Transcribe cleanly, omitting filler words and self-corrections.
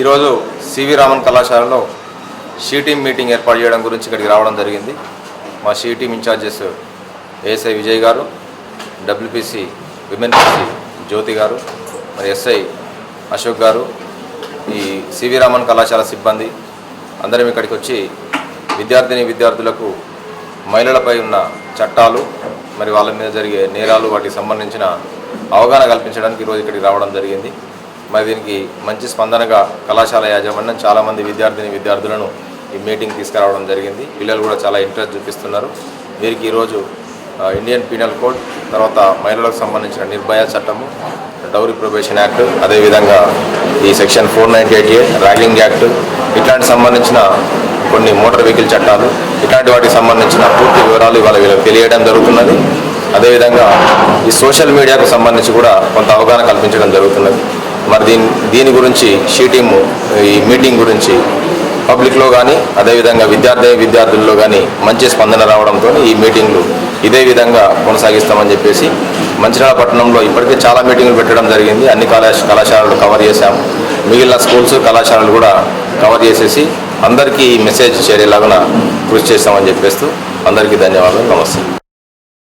ఈరోజు సివి రామన్ కళాశాలలో she team meeting ఏర్పాటు చేయడం గురించి ఇక్కడికి రావడం జరిగింది. మా she team in-charges ASI Vijay గారు, డబ్ల్యూపీసీ విమెన్ పీసీ జ్యోతి గారు, మరి ఎస్ఐ అశోక్ గారు, ఈ సివి రామన్ కళాశాల సిబ్బంది అందరం ఇక్కడికి వచ్చి విద్యార్థులకు మహిళలపై ఉన్న చట్టాలు, మరి వాళ్ళ మీద జరిగే నేరాలు, వాటికి సంబంధించిన అవగాహన కల్పించడానికి ఈరోజు ఇక్కడికి రావడం జరిగింది. మరి దీనికి మంచి స్పందనగా కళాశాల యాజమాన్యం చాలామంది విద్యార్థులను ఈ మీటింగ్ తీసుకురావడం జరిగింది. పిల్లలు కూడా చాలా ఇంట్రెస్ట్ చూపిస్తున్నారు. వీరికి ఈరోజు ఇండియన్ పీనల్ కోడ్, తర్వాత మహిళలకు సంబంధించిన నిర్భయ చట్టము, డౌరీ ప్రొబేషన్ యాక్ట్, అదేవిధంగా ఈ సెక్షన్ 498A ర్యాగింగ్ యాక్ట్, ఇట్లాంటి సంబంధించిన కొన్ని మోటార్ వెహికల్ చట్టాలు, ఇట్లాంటి వాటికి సంబంధించిన పూర్తి వివరాలు ఇవాళ వీళ్ళకి తెలియడం జరుగుతున్నది. అదేవిధంగా ఈ సోషల్ మీడియాకు సంబంధించి కూడా కొంత అవగాహన కల్పించడం జరుగుతున్నది. మరి దీని గురించి షీ టీము ఈ మీటింగ్ గురించి పబ్లిక్లో కానీ, అదేవిధంగా విద్యార్థుల్లో కానీ మంచి స్పందన రావడంతో ఈ మీటింగ్లు ఇదే విధంగా కొనసాగిస్తామని చెప్పేసి మంచిర్యాల పట్టణంలో ఇప్పటికే చాలా మీటింగ్లు పెట్టడం జరిగింది. అన్ని కళాశాలలు కవర్ చేశాము. మిగిలిన స్కూల్స్, కళాశాలలు కూడా కవర్ చేసేసి అందరికీ ఈ మెసేజ్ చేరేలాగా కృషి చేస్తామని చెప్పేస్తూ అందరికీ ధన్యవాదాలు. నమస్తే.